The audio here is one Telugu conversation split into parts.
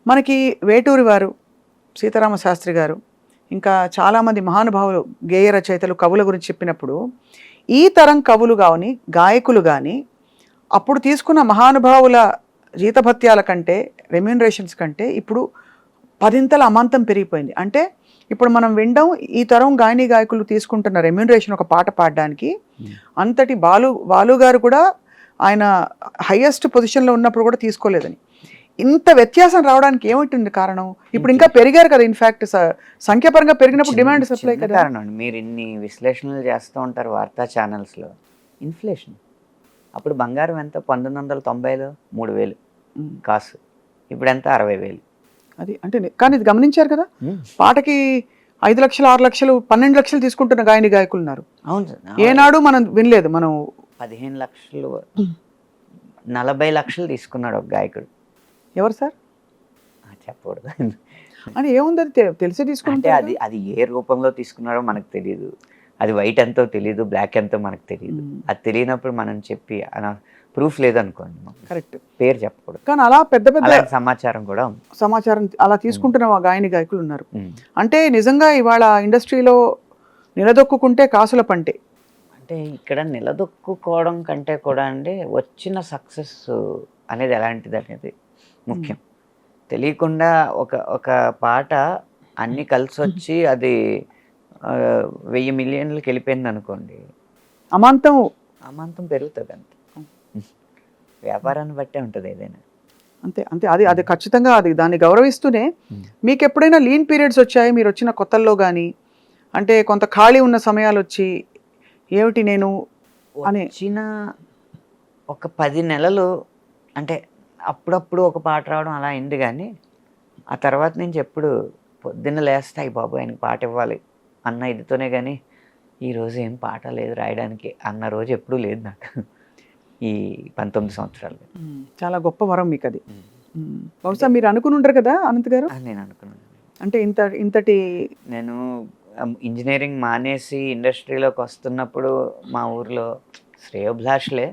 మనకి వేటూరి వారు, సీతారామ శాస్త్రి గారు, ఇంకా చాలామంది మహానుభావులు, గేయ రచయితలు, కవుల గురించి చెప్పినప్పుడు ఈ తరం కవులు కానీ, గాయకులు కానీ అప్పుడు తీసుకున్న మహానుభావుల జీతభత్యాల కంటే, రెమ్యూనరేషన్స్ కంటే ఇప్పుడు పదింతల అమాంతం పెరిగిపోయింది. అంటే ఇప్పుడు మనం వినడం ఈ తరం గాయని గాయకులు తీసుకుంటున్న రెమ్యూనరేషన్ ఒక పాట పాడడానికి అంతటి బాలు గారు కూడా ఆయన హైయెస్ట్ పొజిషన్లో ఉన్నప్పుడు కూడా తీసుకోలేదని. ఇంత వ్యత్యాసం రావడానికి ఏమిటి కారణం? ఇప్పుడు ఇంకా పెరిగారు కదా, ఇన్ఫాక్ట్ సంఖ్యాపరంగా పెరిగినప్పుడు డిమాండ్ సప్లై కదా కారణం. మీరు ఇన్ని విశ్లేషణలు చేస్తూ ఉంటారు వార్తా ఛానల్స్లో. ఇన్ఫ్లేషన్. అప్పుడు బంగారం ఎంత? 1990లో 3,000 కాసు, ఇప్పుడు ఎంత? 60,000. అది అంటే కానీ ఇది గమనించారు కదా, పాటకి 5 లక్షలు 6 లక్షలు 12 లక్షలు తీసుకుంటున్న గాయని గాయకులు ఉన్నారు. అవును సార్. ఏనాడు మనం వినలేదు. మనం 15 లక్షలు 40 లక్షలు తీసుకున్నాడు ఒక గాయకుడు. ఎవరు సార్ చెప్పకూడదు అని ఏముంది, అది తెలిసే తీసుకుంటే అది ఏ రూపంలో తీసుకున్నారో మనకు తెలియదు. అది వైట్ ఎంతో తెలియదు, బ్లాక్ ఎంతో మనకు తెలియదు. అది తెలియనప్పుడు మనం చెప్పి ప్రూఫ్ లేదనుకోండి, కరెక్ట్, పేరు చెప్పకూడదు. కానీ అలా పెద్ద పెద్ద సమాచారం కూడా సమాచారం అలా తీసుకుంటున్న గాయని గాయకులు ఉన్నారు. అంటే నిజంగా ఇవాళ ఇండస్ట్రీలో నిలదొక్కుంటే కాసుల పంటే. అంటే ఇక్కడ నిలదొక్కుకోవడం కంటే కూడా అండి, వచ్చిన సక్సెస్ అనేది ఎలాంటిది అనేది ముఖ్యం. తెలియకుండా ఒక పాట అన్నీ కలిసి వచ్చి అది 1000 మిలియన్లకి వెళ్ళిపోయింది అనుకోండి, అమాంతం పెరుగుతుంది. అంతే, వ్యాపారాన్ని బట్టే ఉంటుంది ఏదైనా. అంతే అంతే అది అది ఖచ్చితంగా అది దాన్ని గౌరవిస్తూనే. మీకు ఎప్పుడైనా లీన్ పీరియడ్స్ వచ్చాయి మీరు వచ్చిన కొత్తల్లో కానీ? అంటే కొంత ఖాళీ ఉన్న సమయాలు వచ్చి ఏమిటి నేను వచ్చిన ఒక 10 నెలలు అంటే అప్పుడప్పుడు ఒక పాట రావడం అలా అయింది. కానీ ఆ తర్వాత నుంచి ఎప్పుడు పొద్దున్న లేస్తాయి బాబు ఆయనకి పాట ఇవ్వాలి అన్న ఇదితోనే, కానీ ఈరోజు ఏం పాట లేదు రాయడానికి అన్న రోజు ఎప్పుడూ లేదు నాకు ఈ 19 సంవత్సరాలు. చాలా గొప్ప వరం మీకు అది. బహుశా మీరు అనుకుని ఉంటారు కదా అనంత్ గారు? నేను అనుకున్నాను. అంటే ఇంతటి నేను ఇంజనీరింగ్ మానేసి ఇండస్ట్రీలోకి వస్తున్నప్పుడు మా ఊర్లో శ్రేయోభిలాషులే,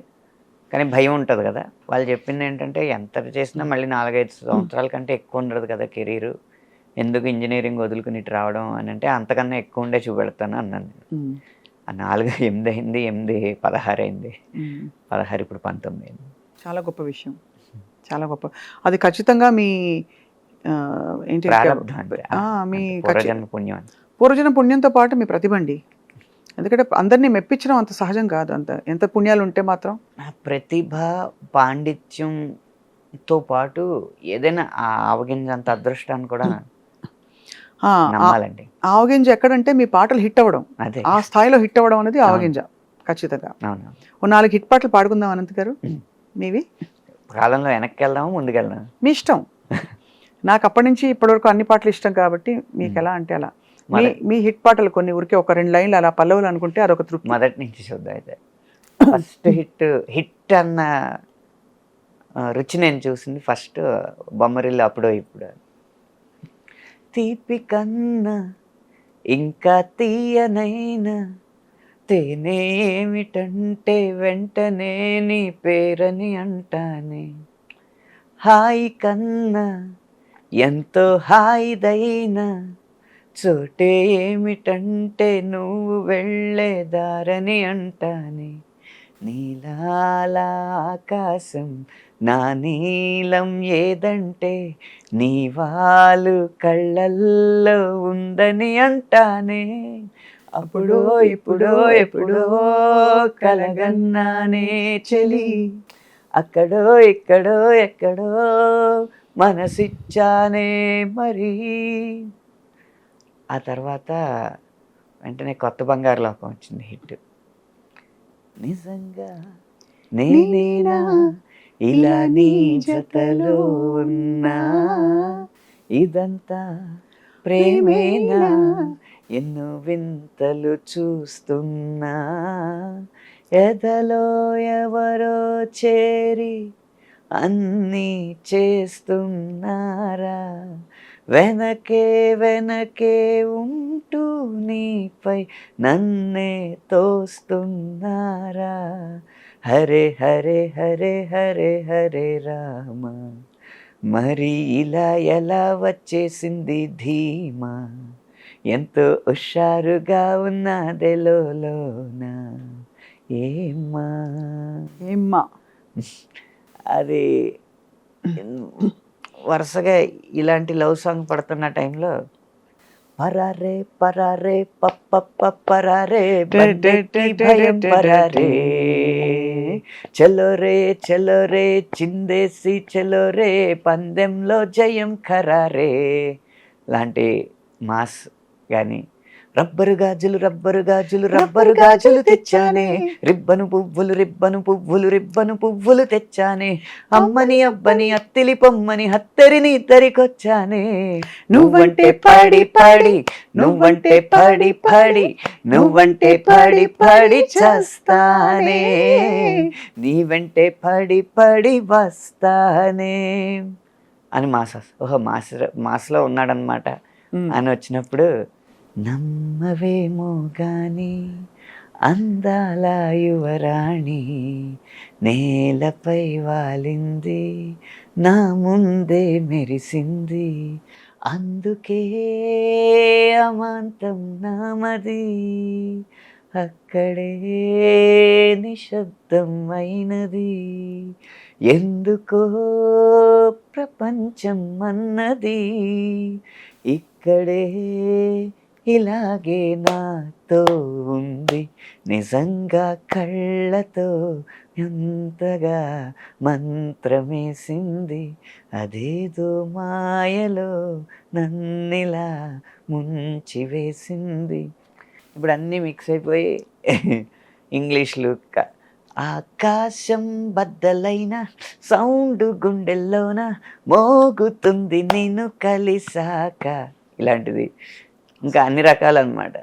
కానీ భయం ఉంటుంది కదా. వాళ్ళు చెప్పింది ఏంటంటే, ఎంత చేసినా మళ్ళీ 4-5 సంవత్సరాల కంటే ఎక్కువ ఉండదు కదా కెరీరు, ఎందుకు ఇంజనీరింగ్ వదులుకుని ఇటు రావడం అని. అంటే అంతకన్నా ఎక్కువ ఉండే చూపెడతాను అన్నాను. ఆ 4 8 అయింది, 8 16 అయింది, 16 ఇప్పుడు 19 అయింది. చాలా గొప్ప విషయం, చాలా గొప్ప. అది ఖచ్చితంగా మీ ఏంటి, మీ పుణ్యం, పూర్వజన పుణ్యంతో పాటు మీ ప్రతిభ అండి. ఎందుకంటే అందరినీ మెప్పించడం అంత సహజం కాదు. అంత ఎంత పుణ్యాలు ఉంటే మాత్రం. ప్రతిభ పాండిత్యంతో పాటు ఏదైనా ఆవగింజంత అదృష్టాన్ని కూడా నమ్మాలండి. ఆవగింజ ఎక్కడంటే మీ పాటలు హిట్ అవ్వడం, ఆ స్థాయిలో హిట్ అవ్వడం అనేది ఆవగింజ ఖచ్చితంగా. ఓ 4 హిట్ పాటలు పాడుకుందాం అనంత్ గారు మీవి. కాలంలో వెనక్కి వెళ్దాము, ముందుకు వెళ్దాం, మీ ఇష్టం. నాకు అప్పటి నుంచి ఇప్పటివరకు అన్ని పాటలు ఇష్టం కాబట్టి మీకు ఎలా అంటే అలా. మీ హిట్ పాటలు కొన్ని ఊరికే ఒక 2 లైన్లు అలా పల్లవులు అనుకుంటే అదొక తృప్తి. మొదటి నుంచి చూద్దాం. అయితే ఫస్ట్ హిట్ అన్న రుచి నేను చూసింది ఫస్ట్ బొమ్మరిల్లు అప్పుడో ఇప్పుడు. తీపి కన్నా ఇంకా తీయనైనా తేనె ఏమిటంటే వెంటనే నీ పేరని అంటానే, హాయి కన్నా ఎంతో హాయిదైనా చోటే ఏమిటంటే నువ్వు వెళ్ళేదారని అంటానే, నీలాల ఆకాశం నా నీలం ఏదంటే నీ వాళ్ళు కళ్ళల్లో ఉందని అంటానే, అప్పుడో ఇప్పుడో ఎప్పుడో కలగన్నానే చెలి, అక్కడో ఇక్కడో ఎక్కడో మనసిచ్చానే మరి. ఆ తర్వాత వెంటనే కొత్త బంగారు లోకం వచ్చింది హిట్. నిజంగా నేనేనా ఇలా నీ జతలో ఉన్నా, ఇదంతా ప్రేమేనా ఎన్నో వింతలు చూస్తున్నా, ఎదలో ఎవరో చేరి అన్నీ చేస్తున్నారా, వెనకే వెనకే ఉంటూ నీపై నన్నే తోస్తున్నారా, హరే హరే హరే హరే హరే రామ మరి ఇలా ఎలా వచ్చేసింది ధీమా, ఎంతో హుషారుగా ఉన్నదెలోన ఏమ్మా. ఏమ్మా అది వరుసగా ఇలాంటి లవ్ సాంగ్ పడుతున్న టైంలో పరారే పరారే పప్ప పరారే బండెక్కి భయం పరారే, చలో రే చిందేసి చలో రే పందెంలో జయం ఖరారే లాంటి మాస్ కానీ, రబ్బరు గాజులు తెచ్చానే, రిబ్బను పువ్వులు తెచ్చానే, అమ్మని అబ్బని అత్తిలి పొమ్మని హత్తెరిని ఇద్దరికొచ్చానే, నువ్వంటే పడి పడి నువ్వంటే పడి పడి నువ్వంటే పడి పడి చేస్తానే, నీ వెంటే పడి పడి వస్తానే అని ఓహో మాస్లో ఉన్నాడనమాట అని వచ్చినప్పుడు, నమ్మవేమో గాని అందాల యువరాణి నేలపై వాలింది నా ముందే మెరిసింది, అందుకే అమాంతం నామది అక్కడే నిశ్శబ్దం అయినది, ఎందుకో ప్రపంచం అన్నది ఇక్కడే ఇలాగే నాతో ఉంది, నిజంగా కళ్ళతో ఎంతగా మంత్రమేసింది, అదేదో మాయలో నన్నిలా ముంచివేసింది. ఇప్పుడు అన్నీ మిక్స్ అయిపోయి ఇంగ్లీష్లు ఆకాశం బద్దలైన సౌండ్ గుండెల్లోన మోగుతుంది నేను కలిసాక, ఇలాంటిది ఇంకా అన్ని రకాలన్నమాట.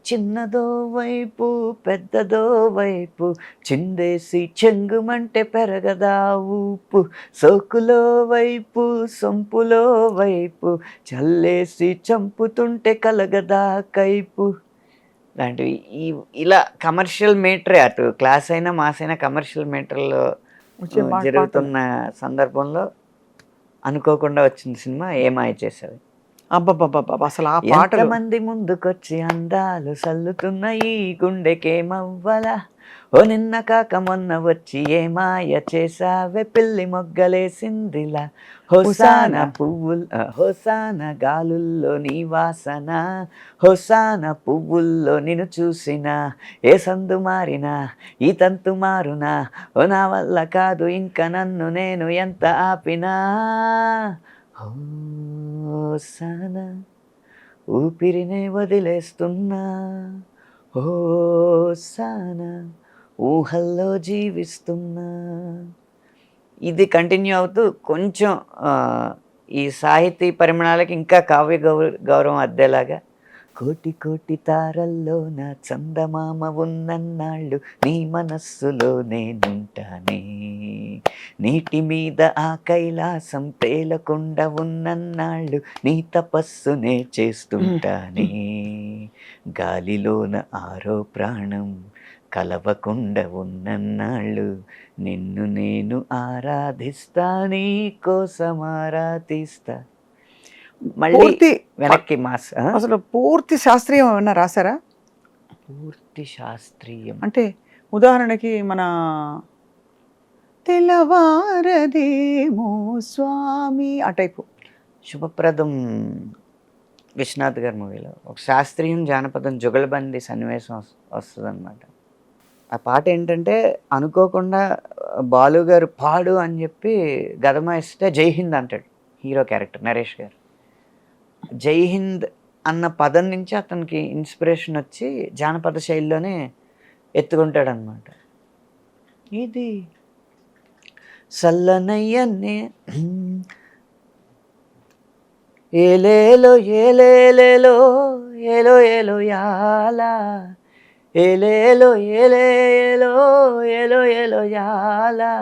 చిన్నదో వైపు పెద్దదో వైపు చిందేసి చెంగుమంటే పెరగదా ఊపు, సోకులో వైపు సొంపులో వైపు చల్లేసి చంపుతుంటే కలగదా కైపు లాంటివి. ఇలా కమర్షియల్ మీటరే, అటు క్లాస్ అయినా మాస్ అయినా కమర్షియల్ మీటర్లో జరుగుతున్న సందర్భంలో అనుకోకుండా వచ్చిన సినిమా ఏమాయ చేసేది. అబ్బబ్బబ్బబ్బ అసలు ఆ పాటలు మంది ముందుకొచ్చి అందాలు సల్లుతున్న ఈ గుండెకేమవ్వలా, ఓ నిన్న కాక మొన్న వచ్చి ఏ మాయ చేసావే పిల్లి మొగ్గలేసిందిలా, హోసాన హోసాన గాలుల్లో నీ వాసన, హోసాన పువ్వుల్లో నిన్ను చూసినా, ఏ సందు మారినా ఈ తంతు మారునా, ఓ నా వల్ల కాదు ఇంకా నన్ను నేను ఎంత ఆపినా, హోసాన ఊపిరినే వదిలేస్తున్నా, హోసాన ఊహల్లో జీవిస్తున్నా. ఇది కంటిన్యూ అవుతూ కొంచెం ఈ సాహితీ పరిమాణాలకి ఇంకా కావ్య గౌరవం అద్దేలాగా, కోటి కోటి తారల్లో నా చందమామ ఉన్నన్నాళ్ళు నీ మనస్సులో నేనుంటానే, నీటి మీద ఆ కైలాసం తేలకుండా ఉన్నన్నాళ్ళు నీ తపస్సునే చేస్తుంటానే, గాలిలోన ఆరో ప్రాణం కలవకుండా ఉన్నన్నాళ్ళు నిన్ను నేను ఆరాధిస్తా, నీ కోసం ఆరాధిస్తా. మళ్ళీ వెనక్కి మాస్. అసలు పూర్తి శాస్త్రీయం ఏమన్నా రాశారా? పూర్తి శాస్త్రీయం అంటే ఉదాహరణకి మన తెల్లవారదేమో స్వామి ఆ టైపు. శుభప్రదం విశ్వనాథ్ గారి మూవీలో ఒక శాస్త్రీయం జానపదం జుగల్బందీ సన్నివేశం వస్తుంది అనమాట. ఆ పాట ఏంటంటే అనుకోకుండా బాలు గారు పాడు అని చెప్పి గదమ ఇస్తే జై హింద్ అంటాడు హీరో క్యారెక్టర్ నరేష్ గారు. జై హింద్ అన్న పదం నుంచి అతనికి ఇన్స్పిరేషన్ వచ్చి జానపద శైలిలోనే ఎత్తుకుంటాడు అనమాట. ఇది సల్లనయ్యనే ఏలేలో ఏలేలేలో ఏలో ఏలో యాలా, ఏలేలో ఏలేలో ఏలో ఏలో యాలా,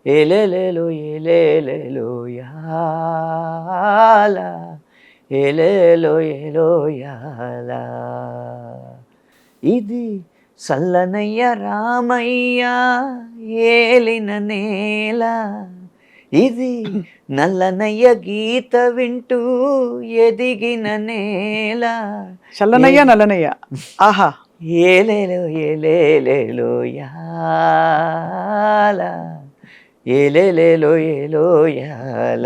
ఏలేలేలో ఏలేలేలో యాలా, ఏలేలో ఏలో యాలా. ఇది సల్లనయ్య రామయ్య ఏలిన నేల, ఇది నల్లనయ్య గీత వింటూ ఎదిగిన నేల. చల్లనయ్య నల్లనయ్య. ఆహా. ఏలేలో ఏలేలేలో యాల, ఏలేలేలో ఏలో యాల.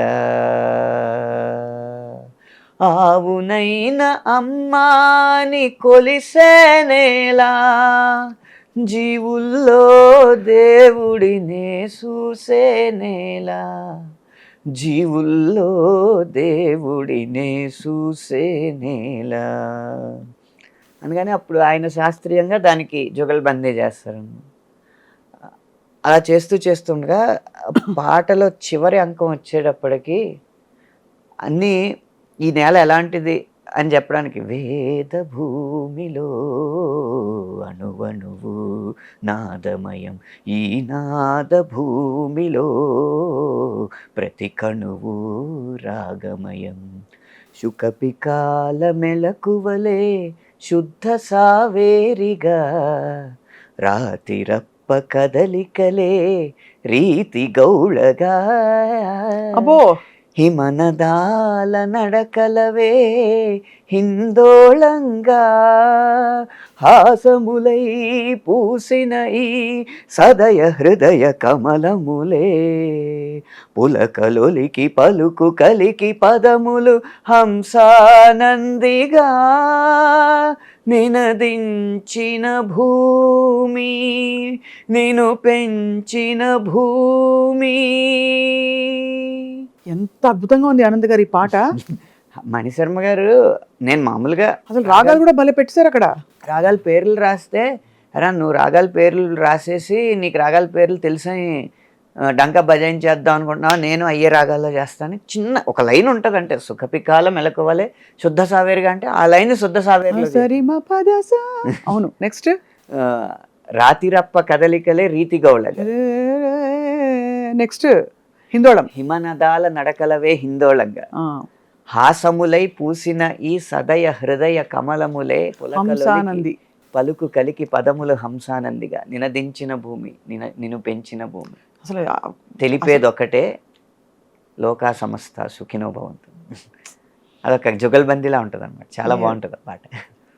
ఆవునైన అమ్మాని కొలిసే నేల, జీవుల్లో దేవుడినే చూసే నేల, జీవుల్లో దేవుడినే చూసే నేల. అందుకని అప్పుడు ఆయన శాస్త్రీయంగా దానికి జుగల్బందీ చేస్తారు. అలా చేస్తూ చేస్తుండగా పాటలో చివరి అంకం వచ్చేటప్పటికి అన్నీ ఈ నేల ఎలాంటిది అని చెప్పడానికి, వేద భూమిలో అణువణువు నాదమయం, ఈ నాద భూమిలో ప్రతి కణువు రాగమయం, శుకపికాల మెలకువలే శుద్ధ సావేరిగా, రాతిరప్ప కదలికలే రీతి గౌళగా, అబ్బో హిమనదాల నడకలవే హిందోళంగా, హాసములై పూసిన ఈ సదయ హృదయ కమలములే, పులకలొలికి పలుకు కలికి పదములు హంసానందిగా, నినదించిన భూమి నిను పెంచిన భూమి. ఎంత అద్భుతంగా ఉంది ఆనంద్ గారు ఈ పాట. మణిశర్మ గారు, నేను మామూలుగా అసలు రాగాలు కూడా భలే పెట్టారు అక్కడ. రాగాల పేర్లు రాస్తే, అరా నువ్వు రాగాల పేర్లు రాసేసి నీకు రాగాల పేర్లు తెలుసని డంకా బజాయించేద్దాం అనుకుంటున్నావా, నేను అయ్యే రాగాల్లో చేస్తాను. చిన్న ఒక లైన్ ఉంటుంది, అంటే సుఖపికాల మెలకువలే శుద్ధ సావేరిగా, అంటే ఆ లైన్ శుద్ధ సావేరిలో. సరి మ పద సా. అవును, నెక్స్ట్ రాతిరప్ప కదలికలే రీతి గౌళగా, నెక్స్ట్ హిందోళం, హిమనదాల నడకలవే హిందోళంగా, ఆ, హాసములై పూసిన ఈ సదయ హృదయ కమలములే హంసానంది, పలుకు కలికి పదములు హంసానందిగా, నినదించిన భూమి నిన్ను పెంచిన భూమి. అసలు తెలిపేది ఒకటే, లోకా సమస్త సుఖినో భవంతు. అదొక జుగల్బందీలా ఉంటుంది అనమాట. చాలా బాగుంటుంది ఆ పాట.